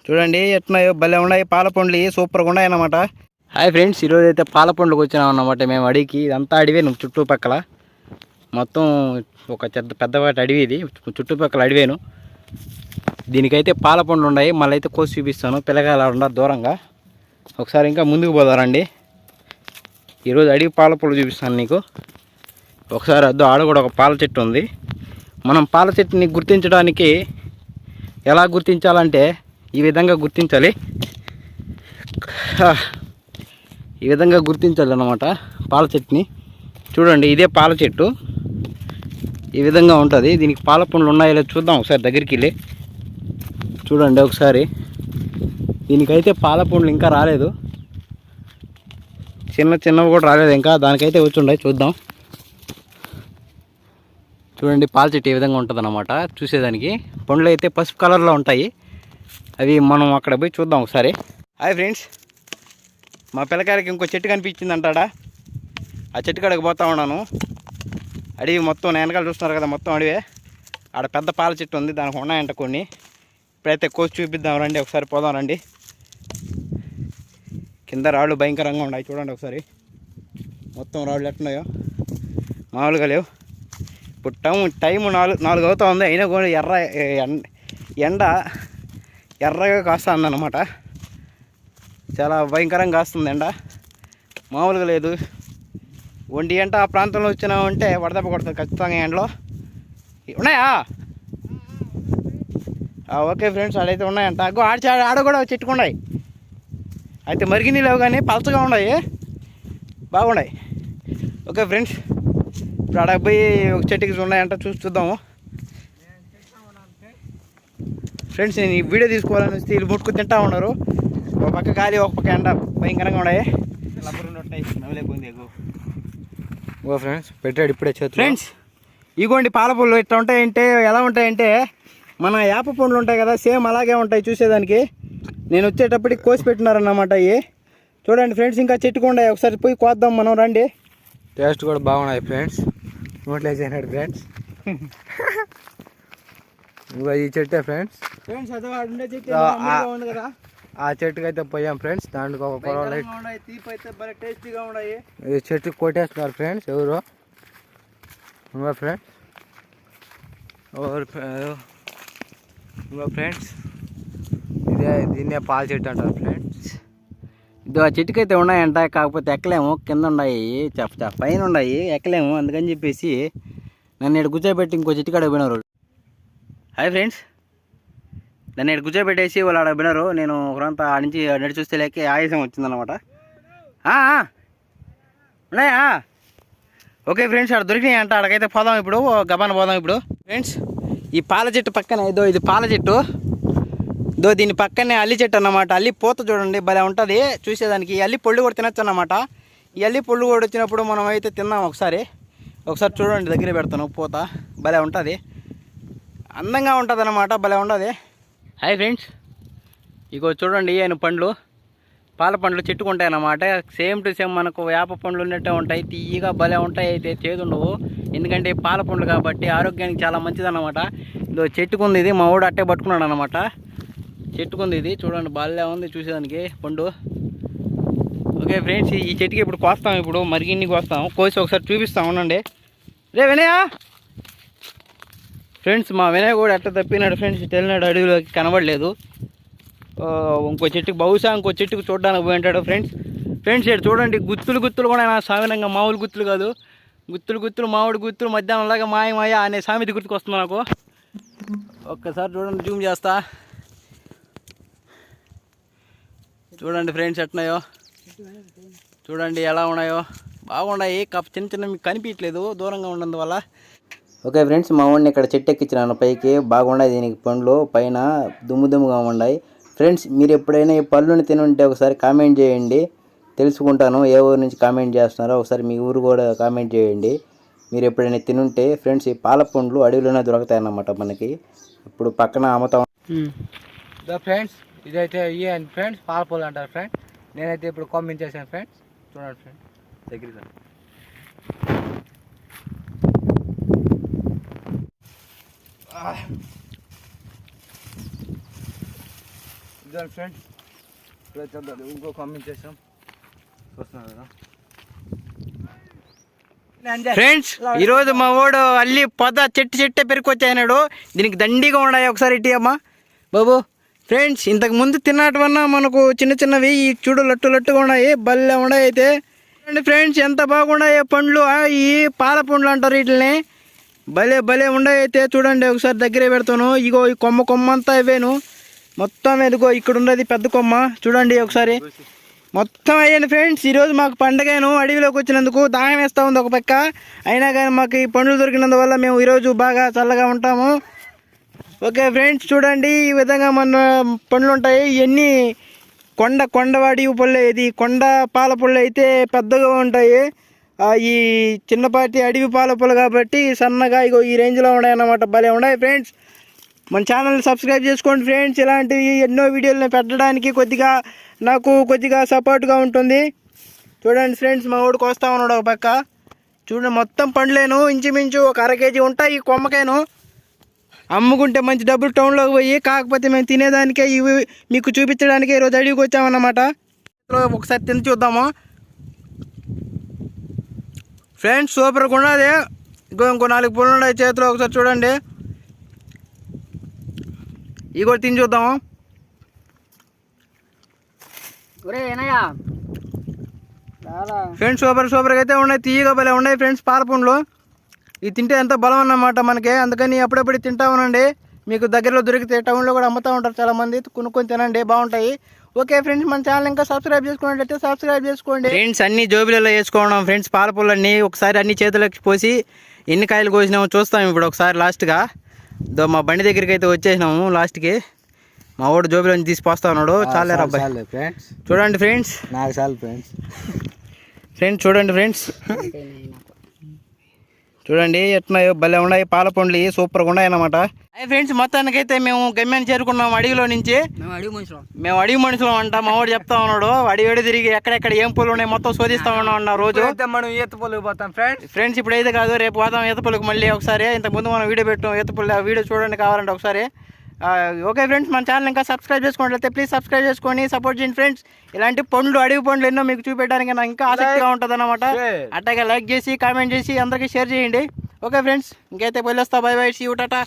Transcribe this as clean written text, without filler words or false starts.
చూడండి ఎట్లున్నాయో భలే ఉన్నాయి పాల పండ్లు సూపర్గా ఉన్నాయి అన్నమాట. హాయ్ ఫ్రెండ్స్, ఈరోజు అయితే పాల పండ్లకు వచ్చినాం అన్నమాట. మేము అడవికి, ఇదంతా అడవే చుట్టుపక్కల మొత్తం ఒక పెద్దవాటి అడవి ఇది. చుట్టుపక్కల అడివేను. దీనికైతే పాల పండ్లు ఉన్నాయి. మళ్ళీ అయితే కోసి చూపిస్తాను. పిల్లగాయలు ఉన్నారు దూరంగా. ఒకసారి ఇంకా ముందుకు పోదారండి. ఈరోజు అడవి పాల పండ్లు చూపిస్తాను నీకు. ఒకసారి అద్దు, ఆడ కూడా ఒక పాల చెట్టు ఉంది. మనం పాల చెట్టుని గుర్తించడానికి ఎలా గుర్తించాలంటే ఈ విధంగా గుర్తించాలి. ఈ విధంగా గుర్తించాలి అన్నమాట పాల చెట్టుని. చూడండి, ఇదే పాల చెట్టు. ఈ విధంగా ఉంటుంది. దీనికి పాల పండ్లు ఉన్నాయో లేదో చూద్దాం ఒకసారి దగ్గరికి వెళ్ళి. చూడండి ఒకసారి. దీనికైతే పాల పండ్లు ఇంకా రాలేదు. చిన్నవి కూడా రాలేదు ఇంకా. దానికైతే వచ్చి ఉన్నాయి, చూద్దాం. చూడండి, పాల చెట్టు ఏ విధంగా ఉంటుంది అన్నమాట. చూసేదానికి పండ్లు అయితే పసుపు కలర్లో ఉంటాయి. అవి మనం అక్కడ పోయి చూద్దాం ఒకసారి. హాయ్ ఫ్రెండ్స్, మా పిల్లకాయలకి ఇంకో చెట్టు కనిపించింది అంటాడా. ఆ చెట్టు కాడికి పోతా ఉన్నాను. అడవి మొత్తం వెనకాల చూస్తున్నారు కదా, మొత్తం అడవే. ఆడ పెద్ద పాల చెట్టు ఉంది, దానికి ఉన్నాయంట కొన్ని. ఇప్పుడైతే కోసి చూపిద్దాం రండి, ఒకసారి పోదాం రండి. కింద రాళ్ళు భయంకరంగా ఉన్నాయి, చూడండి ఒకసారి. మొత్తం రాళ్ళు ఎట్టున్నాయో మామూలుగా లేవు. ఇప్పుడు టైము 4 అవుతా ఉంది. అయినా కూడా ఎండ ఎర్రగా కాస్తుంది అన్నమాట. చాలా భయంకరంగా కాస్తుంది ఎండ, మామూలుగా లేదు. 1 గంట ఆ ప్రాంతంలో వచ్చినామంటే వడదెబ్బ కొడుతుంది ఖచ్చితంగా ఎండలో. ఉన్నాయా? ఓకే ఫ్రెండ్స్, ఆడైతే ఉన్నాయంట. ఆడ కూడా చెట్టుకున్నాయి. అయితే మరిగిని లేవు కానీ పలచగా ఉన్నాయి, బాగున్నాయి. ఓకే ఫ్రెండ్స్, ఇప్పుడు ఆడ పోయి ఒక చెట్టుకి ఉన్నాయంట, చూద్దాము ఫ్రెండ్స్. నేను ఈ వీడియో తీసుకోవాలని వస్తే వీళ్ళు ముట్టుకు తింటా ఉన్నారు. ఒక పక్క గాలి, ఒక పక్క ఎండ భయంకరంగా ఉన్నాయి. నవ్వలేకపోయింది ఫ్రెండ్స్. పెట్టాడు ఇప్పుడే చేతులు. ఫ్రెండ్స్, ఇగోండి పాల పళ్ళు ఇట్లా ఉంటాయంటే ఎలా ఉంటాయంటే మన వేప పండ్లు ఉంటాయి కదా, సేమ్ అలాగే ఉంటాయి చూసేదానికి. నేను వచ్చేటప్పటికి కోసి పెట్టినారన్నమాట ఇవి. చూడండి ఫ్రెండ్స్, ఇంకా చెట్టుకుండాయి. ఒకసారి పోయి కోద్దాం మనం, రండి. టేస్ట్ కూడా బాగున్నాయి ఫ్రెండ్స్. నోట్లో వేసేనాడు ఫ్రెండ్స్. ఇంకా ఈ చెట్టే ఫ్రెండ్స్. ఆ చెట్టుకి అయితే పోయాం ఫ్రెండ్స్. దాంట్లో ఒక టేస్టీగా ఉన్నాయి. ఈ చెట్టుకి కొట్టేస్తున్నారు ఫ్రెండ్స్ ఎవరు. ఇంకా ఫ్రెండ్స్ ఫ్రెండ్స్ దీన్నే పాల చెట్టు అంటారు ఫ్రెండ్స్. ఇది ఆ చెట్టుకి అయితే ఉన్నాయంట, కాకపోతే ఎక్కలేము. కింద ఉన్నాయి, పైన ఉన్నాయి, ఎక్కలేము. అందుకని చెప్పేసి నన్ను ఇక్కడ కూర్చోబెట్టి ఇంకో చెట్టు కాడ పోయినారు. హాయ్ ఫ్రెండ్స్, నన్ను ఇక్కడ కూర్చోబెట్టేసి వాళ్ళు ఆడ పోయినారు. నేను ఒకరంతా ఆడ నుంచి నడిచి చూస్తే లేక ఆయాసం వచ్చిందనమాట. ఉన్నాయా? ఓకే ఫ్రెండ్స్, ఆడ దొరికినాయి అంట. ఆడకైతే పోదాం ఇప్పుడు, గబాన పోదాం ఇప్పుడు. ఫ్రెండ్స్, ఈ పాల చెట్టు పక్కన ఇది పాల చెట్టు. దీని పక్కనే అల్లి చెట్టు అన్నమాట. అల్లి పూత చూడండి భలే ఉంటుంది చూసేదానికి. ఈ అల్లి పళ్ళు కూడా తినచ్చు అన్నమాట. ఈ అల్లి పళ్ళు కూడా వచ్చినప్పుడు మనం అయితే తిన్నాం ఒకసారి చూడండి, దగ్గర పెడతాను. పూత భలే ఉంటుంది, అందంగా ఉంటుంది అన్నమాట, భలే ఉంటుంది. హాయ్ ఫ్రెండ్స్, ఇగో చూడండి, ఆయన పండ్లు, పాల పండ్లు చెట్టుకుంటాయి అన్నమాట. సేమ్ టు సేమ్ మనకు వేప పండ్లు ఉన్నట్టే ఉంటాయి, తీయగా భలే ఉంటాయి. అయితే చేదుండవు, ఎందుకంటే పాల పండ్లు కాబట్టి ఆరోగ్యానికి చాలా మంచిది అన్నమాట. ఇదో చెట్టుకుంది, ఇది మా ఊడు అట్టే పట్టుకున్నాడు అన్నమాట. చెట్టుకుంది ఇది, చూడండి బాగా ఉంది చూసేదానికి పండు. ఓకే ఫ్రెండ్స్, ఈ చెట్టుకి ఇప్పుడు కోస్తాం. ఇప్పుడు మరిగిన్ని కోసి ఒకసారి చూపిస్తాం, ఉండండి. రే వినయ ఫ్రెండ్స్, మా వినయ్ కూడా ఎట్లా తప్పినాడు ఫ్రెండ్స్, తెలినాడు, అడవిలోకి కనబడలేదు. ఇంకో చెట్టుకి, బహుశా ఇంకో చెట్టుకు చూడడానికి పోయి ఉంటాడు ఫ్రెండ్స్. ఇక్కడ చూడండి, గుత్తులు కూడా సామాన్యంగా మామూలు గుత్తులు కాదు, గుత్తులు మామిడి గుత్తులు మధ్యాహ్నంలాగా మాయ అనే సామెత గుర్తుకొస్తుంది నాకు. ఒక్కసారి చూడండి, జూమ్ చేస్తా. చూడండి ఫ్రెండ్స్ ఎట్టున్నాయో, చూడండి ఎలా ఉన్నాయో, బాగున్నాయి. చిన్న మీకు కనిపించట్లేదు దూరంగా ఉన్నందువల్ల. ఓకే ఫ్రెండ్స్, మా వాడిని ఇక్కడ చెట్టు ఎక్కించినాను పైకి. బాగున్నాయి దీనికి పండ్లు, పైన దుమ్ముగా ఉన్నాయి. ఫ్రెండ్స్, మీరు ఎప్పుడైనా ఈ పళ్ళుని తినుంటే ఒకసారి కామెంట్ చేయండి, తెలుసుకుంటాను ఏ ఊరు నుంచి కామెంట్ చేస్తున్నారో. ఒకసారి మీ ఊరు కూడా కామెంట్ చేయండి మీరు ఎప్పుడైనా తినుంటే. ఫ్రెండ్స్, ఈ పాల పండ్లు అడవిలోనే దొరుకుతాయి అన్నమాట మనకి. ఇప్పుడు పక్కన అమ్ముతాం. ఫ్రెండ్స్, ఇదైతే ఇవి ఫ్రెండ్స్ పాల పళ్ళు అంటారు ఫ్రెండ్స్. నేనైతే ఇప్పుడు కామెంట్ చేశాను ఫ్రెండ్స్. చూడండి ఫ్రెండ్స్, దగ్గర ఇదండి ఫ్రెండ్స్ ఇప్పుడు చూద్దాం ఇంకో కామెంట్ చేసాం చూస్తున్నారు కదా ఫ్రెండ్స్ ఈరోజు మా వాడు అల్లి పొద చెట్టే పెరుకొచ్చాయన్నాడు. దీనికి దండిగా ఉన్నాయి. ఒకసారి ఇటీ అమ్మా బాబు. ఫ్రెండ్స్ ఇంతకు ముందు తిన్నటువన్నా మనకు చిన్న చిన్నవి ఈ చూడు లట్టుగా ఉన్నాయి. భలే ఉన్నాయి అయితే ఫ్రెండ్స్. ఎంత బాగున్నాయి పండ్లు. ఈ పాల పండ్లు అంటారు వీటిని. భలే ఉన్నాయి అయితే చూడండి. ఒకసారి దగ్గరే పెడతాను. ఇగో ఈ కొమ్మ అంతా ఇవేను మొత్తం. ఎదుగో ఇక్కడ ఉన్నది పెద్ద కొమ్మ చూడండి ఒకసారి. మొత్తం అయ్యండి ఫ్రెండ్స్. ఈరోజు మాకు పండగను అడవిలోకి వచ్చినందుకు దాహం వేస్తూ ఉంది ఒక పక్క. అయినా కానీ మాకు ఈ పండ్లు దొరికినందువల్ల మేము ఈరోజు బాగా చల్లగా ఉంటాము. ఓకే ఫ్రెండ్స్ చూడండి ఈ విధంగా మన పండ్లు ఉంటాయి. ఇవన్నీ కొండవాడి పళ్ళు. ఇది కొండ పాల పళ్ళు అయితే పెద్దగా ఉంటాయి. ఈ చిన్నపాటి అడవి పాల పళ్ళు కాబట్టి సన్నగా ఇగో ఈ రేంజ్లో ఉన్నాయి అన్నమాట. భలే ఉన్నాయి ఫ్రెండ్స్. మన ఛానల్ని సబ్స్క్రైబ్ చేసుకోండి ఫ్రెండ్స్. ఇలాంటివి ఎన్నో వీడియోలను పెట్టడానికి నాకు కొద్దిగా సపోర్ట్గా ఉంటుంది. చూడండి ఫ్రెండ్స్ మా ఊడికి వస్తూ ఉన్నాడు ఒక పక్క. చూడండి మొత్తం పండ్లేను ఇంచుమించు ఒక 1/2 kg ఉంటాయి ఈ కొమ్మకేను. అమ్ముకుంటే మంచి డబ్బులు టౌన్లోకి పోయి. కాకపోతే మేము తినేదానికే ఇవి మీకు చూపించడానికి ఈరోజు అడిగికి వచ్చామన్నమాట. ఒకసారి తిని చూద్దాము ఫ్రెండ్స్. సూపర్గా ఉన్నది. ఇంకో 4 పళ్ళు ఉన్నాయి చేతిలో. ఒకసారి చూడండి. ఇవి కూడా తిని చూద్దాము. ఫ్రెండ్స్ సూపర్గా అయితే ఉన్నాయి. తీయగా భలే ఉన్నాయి ఫ్రెండ్స్ పాల పండ్లు. ఇది తింటే ఎంత బలం అన్నమాట మనకి. అందుకని అప్పుడప్పుడు తింటా ఉండండి. మీకు దగ్గరలో దొరికితే టౌన్లో కూడా అమ్ముతూ ఉంటారు చాలామంది. కొనుక్కొని తినండి బాగుంటాయి. ఓకే ఫ్రెండ్స్ మన ఛానల్ ఇంకా సబ్స్క్రైబ్ చేసుకున్నట్లయితే సబ్స్క్రైబ్ చేసుకోండి ఫ్రెండ్స్. అన్ని జోబులలో వేసుకోవడం ఫ్రెండ్స్. పాల పళ్ళన్నీ ఒకసారి అన్ని చేతులకు పోసి ఎన్ని కాయలు కోసినామో చూస్తాం ఇప్పుడు ఒకసారి లాస్ట్గా. మా బండి దగ్గరికి అయితే వచ్చేసినాము లాస్ట్కి. మా వాడు జోబులో తీసిపోస్తా ఉన్నాడు. చాలే అబ్బాయి ఫ్రెండ్స్. చూడండి ఫ్రెండ్స్. నాకు చాలు ఫ్రెండ్స్. చూడండి ఫ్రెండ్స్. చూడండి ఎట్లున్నాయో భలే ఉన్నాయి పాల పండ్లు. సూపర్గా ఉన్నాయి అన్నమాట. ఫ్రెండ్స్ మొత్తానికైతే మేము గమ్యాన్ని చేరుకున్నాం అడవిలో నుంచి. మేము అడవి మనుషులం అంట. మా వాడు చెప్తా ఉన్నాడు. అడవి తిరిగి ఎక్కడెక్కడ ఏం పూలు ఉన్నాయి మొత్తం శోధిస్తా ఉన్నాం అన్న రోజు. మనం ఈత పొలకు పోతాం ఫ్రెండ్స్. ఇప్పుడు అయితే కాదు రేపు పోతాం ఈత పొలకు మళ్ళీ ఒకసారి. ఇంతకుముందు మనం వీడియో పెట్టాం ఈత పొలు. ఆ వీడియో చూడండి కావాలంటే ఒకసారి. ఓకే ఫ్రెండ్స్ మన ఛానల్ ఇంకా సబ్స్క్రైబ్ చేసుకోండి. ప్లీజ్ సబ్స్క్రైబ్ చేసుకొని సపోర్ట్ చేయండి ఫ్రెండ్స్. ఇలాంటి పండ్లు అడవి పండ్లు ఎన్నో మీకు చూపెట్టడానికి నాకు ఇంకా ఆసక్తిగా ఉంటుంది అన్నమాట. అట్లాగే లైక్ చేసి కామెంట్ చేసి అందరికీ షేర్ చేయండి. ఓకే ఫ్రెండ్స్ ఇంకైతే వెళ్ళొస్తా. Bye bye. See you Tata.